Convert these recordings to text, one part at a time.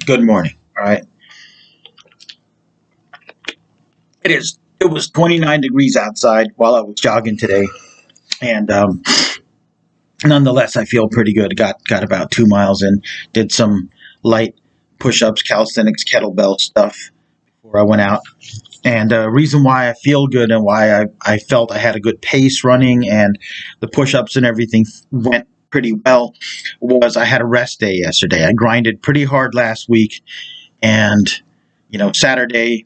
Good morning. All right. It was 29 degrees outside while I was jogging today, and nonetheless, I feel pretty good. Got about 2 miles in. Did some light push-ups, calisthenics, kettlebell stuff before I went out. And reason why I feel good and why I felt I had a good pace running and the push-ups and everything went pretty well was I had a rest day yesterday. I grinded pretty hard last week, and Saturday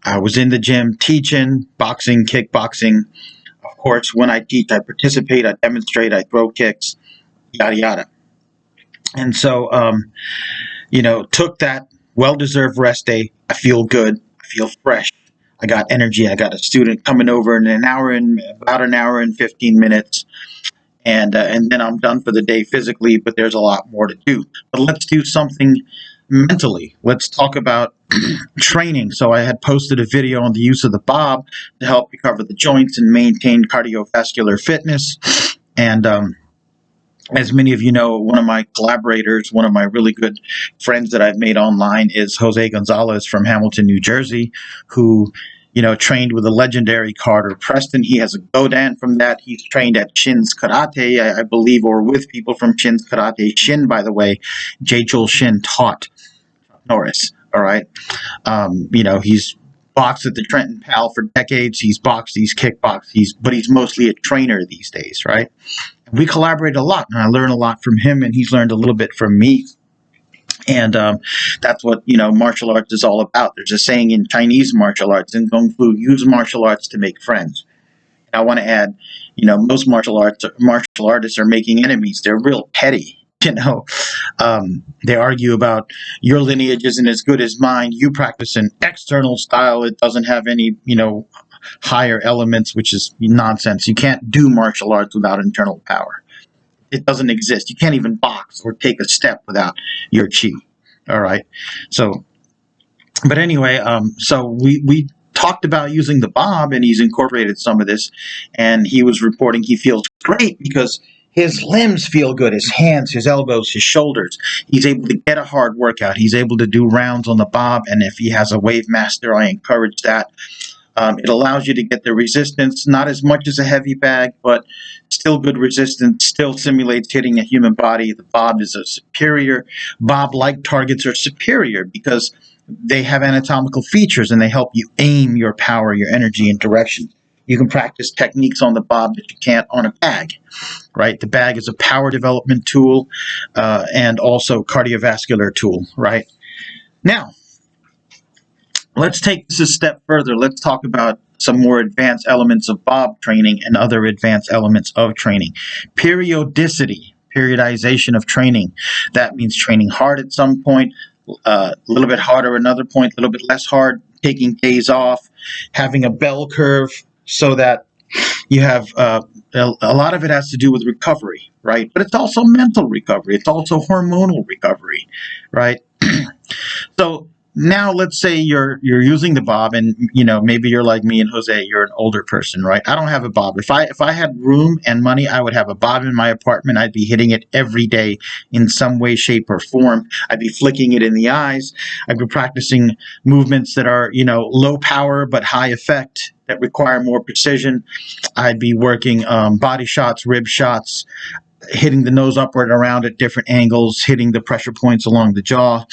I was in the gym teaching boxing, kickboxing. Of course, when I teach, I participate, I demonstrate, I throw kicks, yada yada. And so, took that well-deserved rest day. I feel good. I feel fresh. I got energy. I got a student coming over in about an hour and 15 minutes, and then I'm done for the day physically. But there's a lot more to do. But let's do something mentally. Let's talk about training. So I had posted a video on the use of the bob to help recover the joints and maintain cardiovascular fitness. And as many of you know, one of my collaborators, one of my really good friends that I've made online is Jose Gonzales from Hamilton, New Jersey, who trained with the legendary Carter Preston. He has a Godan from that. He's trained at Shin's Karate, I believe, or with people from Shin's Karate. Shin, by the way, J. Joel Shin taught Norris. All right. He's boxed at the Trenton Pal for decades. He's boxed, he's kickboxed, but he's mostly a trainer these days, right? And we collaborate a lot, and I learn a lot from him, and he's learned a little bit from me. And that's what martial arts is all about. There's a saying in Chinese martial arts, in Kung Fu, use martial arts to make friends. And I want to add, most martial artists are making enemies. They're real petty. They argue about your lineage isn't as good as mine. You practice an external style. It doesn't have any, higher elements, which is nonsense. You can't do martial arts without internal power. It doesn't exist. You can't even box or take a step without your chi. All right. So, but anyway, so we talked about using the bob, and he's incorporated some of this, and he was reporting he feels great because his limbs feel good, his hands, his elbows, his shoulders. He's able to get a hard workout. He's able to do rounds on the bob, and if he has a Wavemaster, I encourage that. It allows you to get the resistance, not as much as a heavy bag, but still good resistance, still simulates hitting a human body. The bob is a superior. Bob-like targets are superior because they have anatomical features and they help you aim your power, your energy, and direction. You can practice techniques on the bob that you can't on a bag, right? The bag is a power development tool and also cardiovascular tool, right? Now, let's take this a step further. Let's talk about some more advanced elements of bob training and other advanced elements of training. Periodicity, periodization of training. That means training hard at some point, a little bit harder at another point, a little bit less hard, taking days off, having a bell curve so that you have a lot of it has to do with recovery, right? But it's also mental recovery. It's also hormonal recovery, right? So now let's say you're using the bob, and maybe you're like me and Jose, you're an older person, right? I don't have a bob. If I had room and money, I would have a bob in my apartment. I'd be hitting it every day in some way, shape, or form. I'd be flicking it in the eyes. I'd be practicing movements that are low power but high effect, that require more precision. I'd be working body shots, rib shots, hitting the nose upward and around at different angles, hitting the pressure points along the jaw,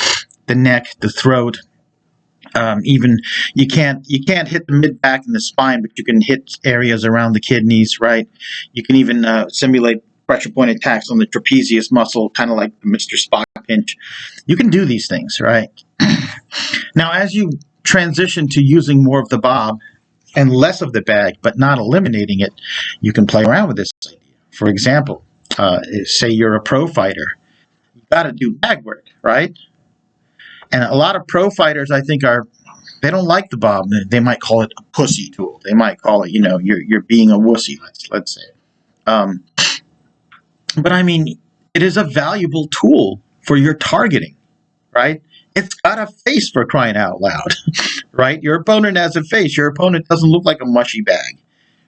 the neck, the throat. Even you can't hit the mid back and the spine, but you can hit areas around the kidneys, right? You can even simulate pressure point attacks on the trapezius muscle, kind of like the Mr. Spock pinch. You can do these things, right? Now, as you transition to using more of the bob and less of the bag, but not eliminating it, you can play around with this idea. For example, say you're a pro fighter. You got to do bag work, right? And a lot of pro fighters, I think, they don't like the bob. They might call it a pussy tool. They might call it, you're being a wussy, let's say. But I mean, it is a valuable tool for your targeting, right? It's got a face, for crying out loud, right? Your opponent has a face. Your opponent doesn't look like a mushy bag,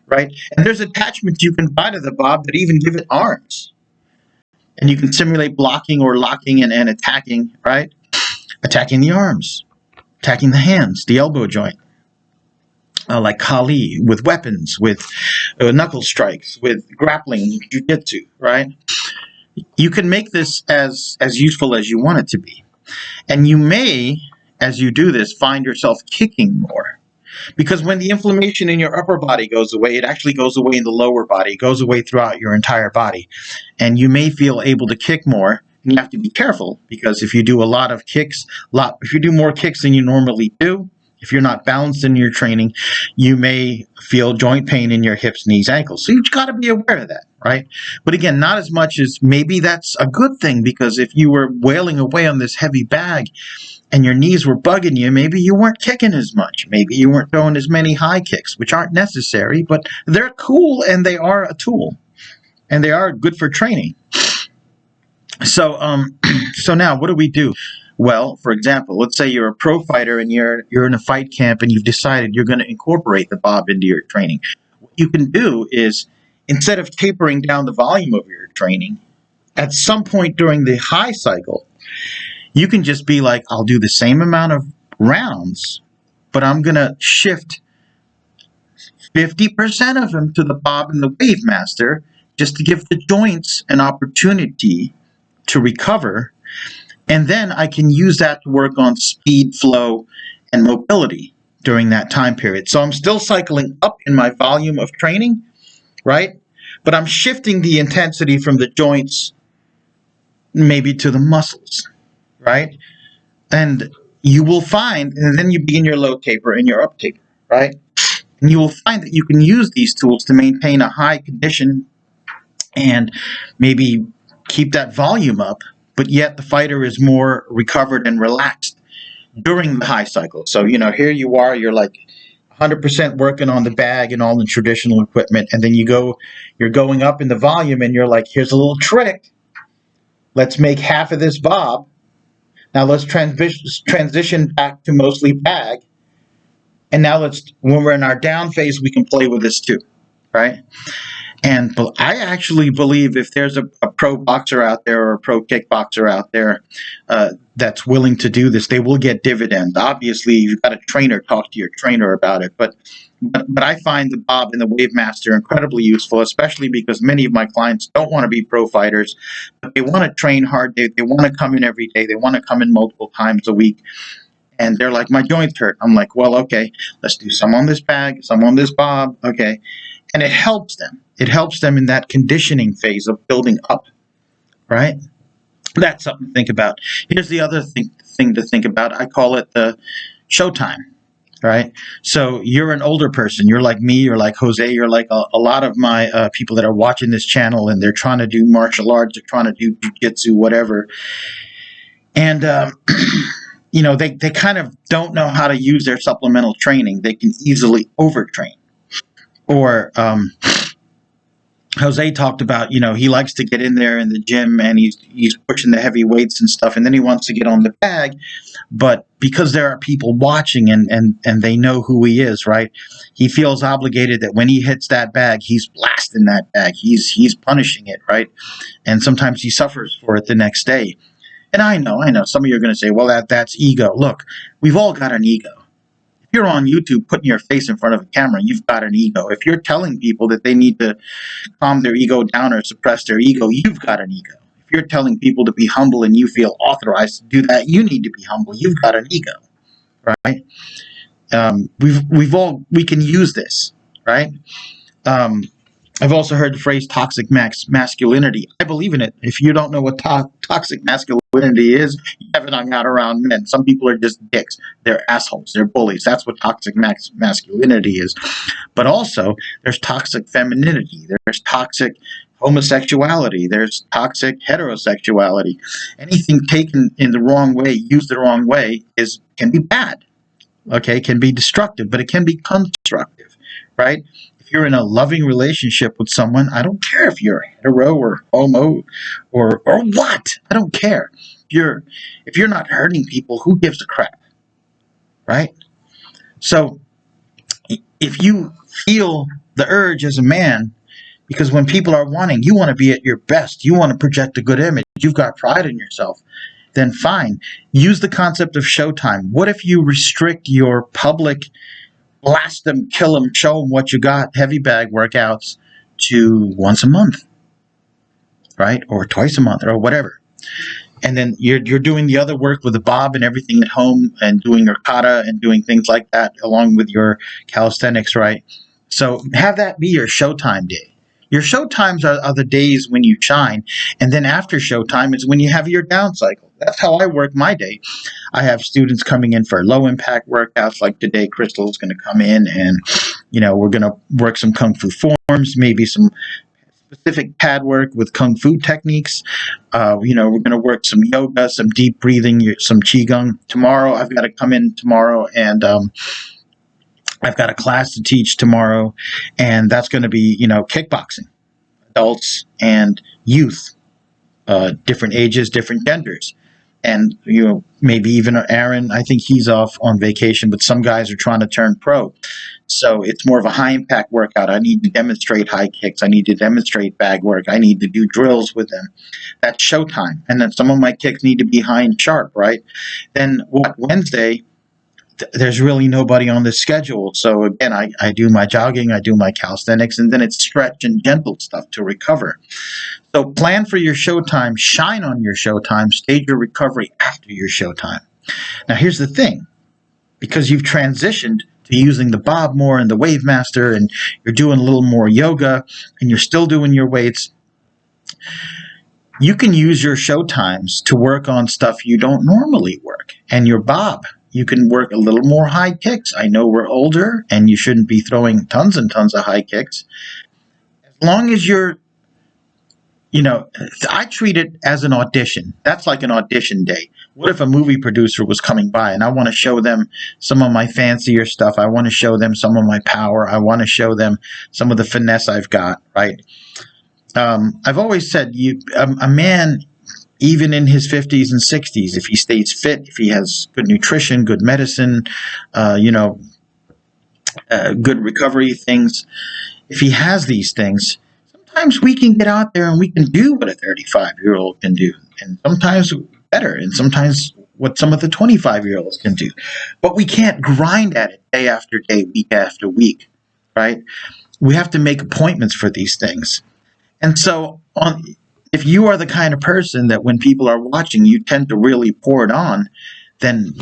right? And there's attachments you can buy to the bob that even give it arms. And you can simulate blocking or locking and attacking, right? attacking the arms, attacking the hands, the elbow joint, like Kali, with weapons, with knuckle strikes, with grappling, jiu-jitsu, right? You can make this as useful as you want it to be. And you may, as you do this, find yourself kicking more. Because when the inflammation in your upper body goes away, it actually goes away in the lower body. It goes away throughout your entire body. And you may feel able to kick more. And you have to be careful, because if you do a lot of kicks, if you do more kicks than you normally do, if you're not balanced in your training, you may feel joint pain in your hips, knees, ankles. So you've got to be aware of that, right? But again, not as much as maybe that's a good thing, because if you were wailing away on this heavy bag and your knees were bugging you, maybe you weren't kicking as much. Maybe you weren't throwing as many high kicks, which aren't necessary, but they're cool and they are a tool and they are good for training. So, so now what do we do? Well, for example, let's say you're a pro fighter and you're in a fight camp and you've decided you're going to incorporate the bob into your training. What you can do is, instead of tapering down the volume of your training, at some point during the high cycle, you can just be like, I'll do the same amount of rounds, but I'm going to shift 50% of them to the bob and the Wavemaster, just to give the joints an opportunity to recover. And then I can use that to work on speed, flow, and mobility during that time period. So I'm still cycling up in my volume of training, right? But I'm shifting the intensity from the joints maybe to the muscles, right? And you will find, and then you begin your low taper and your up taper, right? And you will find that you can use these tools to maintain a high condition and maybe keep that volume up, but yet the fighter is more recovered and relaxed during the high cycle. So, here you are, you're like 100% working on the bag and all the traditional equipment, and then you're going up in the volume, and you're like, here's a little trick. Let's make half of this bob. Now let's transition back to mostly bag. And now when we're in our down phase, we can play with this too, right? And I actually believe if there's a pro boxer out there or a pro kickboxer out there that's willing to do this, they will get dividends. Obviously, you've got a trainer, talk to your trainer about it. But I find the bob and the Wavemaster incredibly useful, especially because many of my clients don't want to be pro fighters, but they want to train hard. They want to come in every day. They want to come in multiple times a week. And they're like, my joints hurt. I'm like, well, okay, let's do some on this bag, some on this bob. Okay. And it helps them. It helps them in that conditioning phase of building up, right? That's something to think about. Here's the other thing to think about. I call it the Showtime, right? So you're an older person. You're like me. You're like Jose. You're like a lot of my people that are watching this channel, and they're trying to do martial arts. They're trying to do jiu-jitsu, whatever. And, they kind of don't know how to use their supplemental training. They can easily overtrain. Or Jose talked about, he likes to get in there in the gym and he's pushing the heavy weights and stuff, and then he wants to get on the bag. But because there are people watching and they know who he is, right? He feels obligated that when he hits that bag, he's blasting that bag. He's punishing it, right? And sometimes he suffers for it the next day. And I know, some of you are going to say, well, that's ego. Look, we've all got an ego. If you're on YouTube putting your face in front of a camera, you've got an ego. If you're telling people that they need to calm their ego down or suppress their ego, you've got an ego. If you're telling people to be humble and you feel authorized to do that, you need to be humble. You've got an ego, right? We can use this, right? I've also heard the phrase toxic masculinity. I believe in it. If you don't know what toxic masculinity is, you haven't hung out around men. Some people are just dicks. They're assholes. They're bullies. That's what toxic masculinity is. But also, there's toxic femininity. There's toxic homosexuality. There's toxic heterosexuality. Anything taken in the wrong way, used the wrong way, can be bad. Okay, can be destructive, but it can be constructive, right? If you're in a loving relationship with someone, I don't care if you're hetero or homo or what. I don't care. If you're not hurting people, who gives a crap, right? So if you feel the urge as a man, because when people are wanting, you want to be at your best. You want to project a good image. You've got pride in yourself. then fine. Use the concept of Showtime. What if you restrict your public blast them, kill them, show them what you got, heavy bag workouts to once a month, right? Or twice a month or whatever. And then you're doing the other work with the bob and everything at home and doing your kata and doing things like that along with your calisthenics, right? So have that be your Showtime day. Your showtimes are the days when you shine, and then after showtime is when you have your down cycle. That's how I work my day. I have students coming in for low impact workouts, like today Crystal is going to come in and, we're going to work some Kung Fu forms, maybe some specific pad work with Kung Fu techniques. We're going to work some yoga, some deep breathing, some Qigong. Tomorrow, I've got to come in tomorrow and I've got a class to teach tomorrow, and that's going to be, kickboxing, adults and youth, different ages, different genders. And, maybe even Aaron, I think he's off on vacation, but some guys are trying to turn pro. So it's more of a high impact workout. I need to demonstrate high kicks. I need to demonstrate bag work. I need to do drills with them. That's showtime. And then some of my kicks need to be high and sharp, right? Then Wednesday, there's really nobody on this schedule. So again, I do my jogging, I do my calisthenics, and then it's stretch and gentle stuff to recover. So plan for your showtime, shine on your showtime, stage your recovery after your showtime. Now here's the thing, because you've transitioned to using the bob more and the Wavemaster, and you're doing a little more yoga, and you're still doing your weights, you can use your showtimes to work on stuff you don't normally work. And your bob, you can work a little more high kicks. I know we're older and you shouldn't be throwing tons and tons of high kicks. As long as you're, I treat it as an audition. That's like an audition day. What if a movie producer was coming by and I want to show them some of my fancier stuff? I want to show them some of my power. I want to show them some of the finesse I've got, right? I've always said a man, even in his 50s and 60s, if he stays fit, if he has good nutrition, good medicine, good recovery things, if he has these things, sometimes we can get out there and we can do what a 35-year-old can do, and sometimes better, and sometimes what some of the 25-year-olds can do. But we can't grind at it day after day, week after week, right? We have to make appointments for these things. And so if you are the kind of person that when people are watching, you tend to really pour it on, then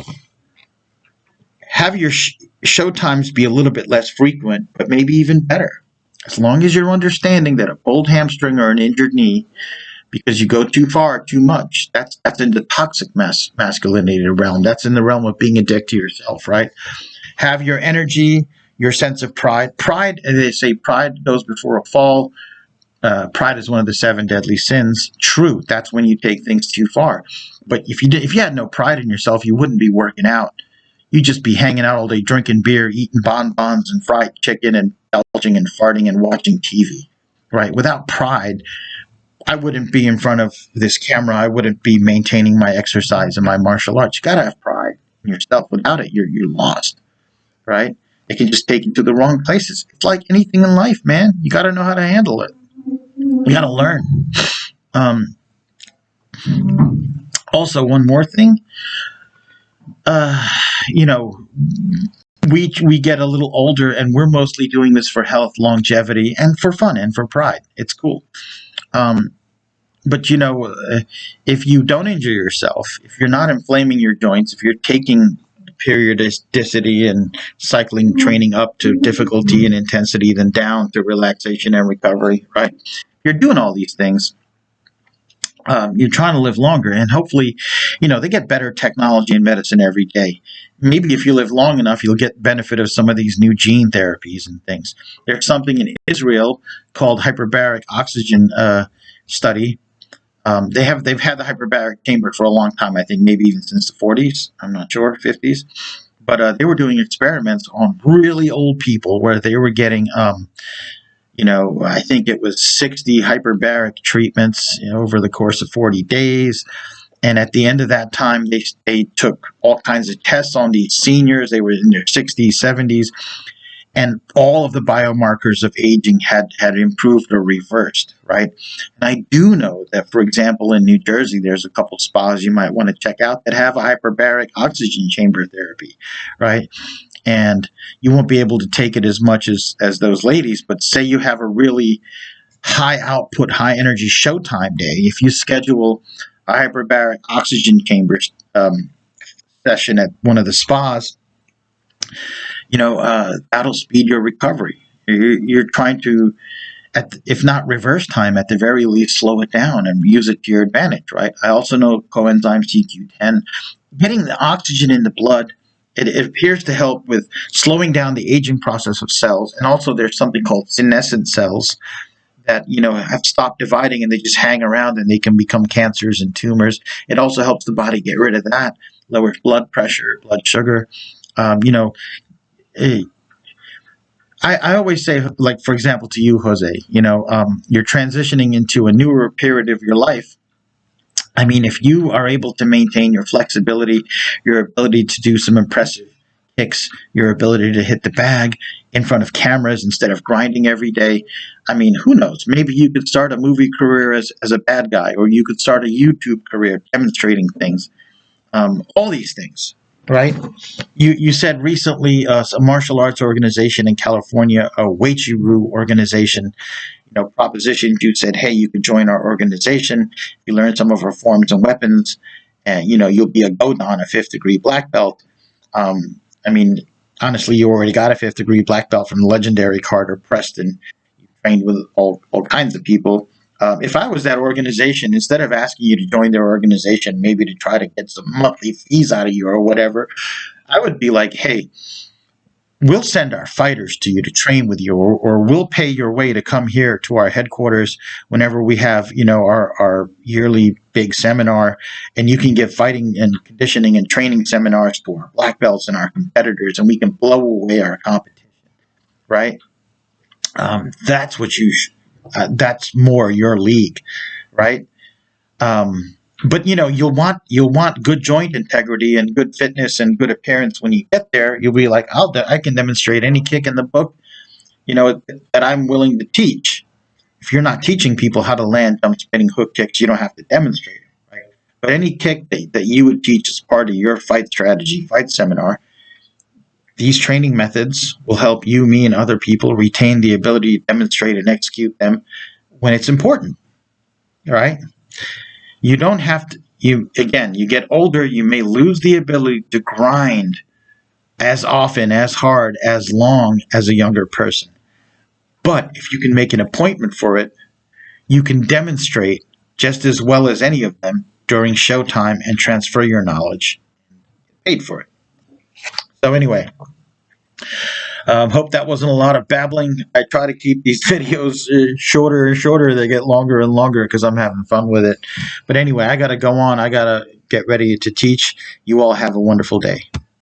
have your showtimes be a little bit less frequent, but maybe even better. As long as you're understanding that a pulled hamstring or an injured knee, because you go too far, too much, that's in the toxic masculinity realm. That's in the realm of being a dick to yourself, right? Have your energy, your sense of pride. Pride, they say pride goes before a fall. Pride is one of the 7 deadly sins. True, that's when you take things too far. But if you had no pride in yourself, you wouldn't be working out. You'd just be hanging out all day, drinking beer, eating bonbons and fried chicken and belching and farting and watching TV, right? Without pride, I wouldn't be in front of this camera. I wouldn't be maintaining my exercise and my martial arts. You got to have pride in yourself. Without it, you're lost, right? It can just take you to the wrong places. It's like anything in life, man. You got to know how to handle it. You got to learn. Also, one more thing. We get a little older, and we're mostly doing this for health, longevity, and for fun and for pride. It's cool. But if you don't injure yourself, if you're not inflaming your joints, if you're taking periodicity and cycling training up to difficulty and intensity, then down to relaxation and recovery, right? You're doing all these things. You're trying to live longer, and hopefully, they get better technology and medicine every day. Maybe if you live long enough, you'll get benefit of some of these new gene therapies and things. There's something in Israel called Hyperbaric Oxygen study. They've had the hyperbaric chamber for a long time. I think maybe even since the 40s. I'm not sure, 50s. But they were doing experiments on really old people where they were getting I think it was 60 hyperbaric treatments over the course of 40 days. And at the end of that time, they took all kinds of tests on these seniors. They were in their 60s, 70s. and all of the biomarkers of aging had improved or reversed, right? And I do know that, for example, in New Jersey, there's a couple spas you might want to check out that have a hyperbaric oxygen chamber therapy, right? And you won't be able to take it as much as those ladies, but say you have a really high output, high energy Showtime day. If you schedule a hyperbaric oxygen chamber session at one of the spas, that'll speed your recovery. You're trying to, if not reverse time, at the very least slow it down and use it to your advantage, right? I also know coenzyme CQ10, getting the oxygen in the blood, it appears to help with slowing down the aging process of cells. And also there's something called senescent cells that have stopped dividing and they just hang around and they can become cancers and tumors. It also helps the body get rid of that, lowers blood pressure, blood sugar. I always say, like, for example, to you, Jose, you're transitioning into a newer period of your life. I mean, if you are able to maintain your flexibility, your ability to do some impressive kicks, your ability to hit the bag in front of cameras instead of grinding every day, I mean, who knows? Maybe you could start a movie career as a bad guy, or you could start a YouTube career demonstrating things, all these things, right? You said recently a martial arts organization in California, a Weichiru organization, propositioned you, said, hey, you could join our organization. You learn some of our forms and weapons, and, you'll be a Godan, a 5th degree black belt. I mean, honestly, you already got a 5th degree black belt from the legendary Carter Preston. You trained with all kinds of people. If I was that organization, instead of asking you to join their organization, maybe to try to get some monthly fees out of you or whatever, I would be like, hey, we'll send our fighters to you to train with you, or we'll pay your way to come here to our headquarters whenever we have, our yearly big seminar, and you can give fighting and conditioning and training seminars to our black belts and our competitors, and we can blow away our competition, right? That's what that's more your league, right? But you'll want good joint integrity and good fitness and good appearance when you get there. You'll be like, I can demonstrate any kick in the book, that I'm willing to teach. If you're not teaching people how to land jump spinning hook kicks, you don't have to demonstrate it, right? But any kick that you would teach as part of your fight strategy, fight seminar, these training methods will help you, me, and other people retain the ability to demonstrate and execute them when it's important, right? You don't have to, you get older, you may lose the ability to grind as often, as hard, as long as a younger person. But if you can make an appointment for it, you can demonstrate just as well as any of them during showtime and transfer your knowledge. Paid for it. So anyway, hope that wasn't a lot of babbling. I try to keep these videos shorter and shorter. They get longer and longer because I'm having fun with it. But anyway, I got to go on. I got to get ready to teach. You all have a wonderful day.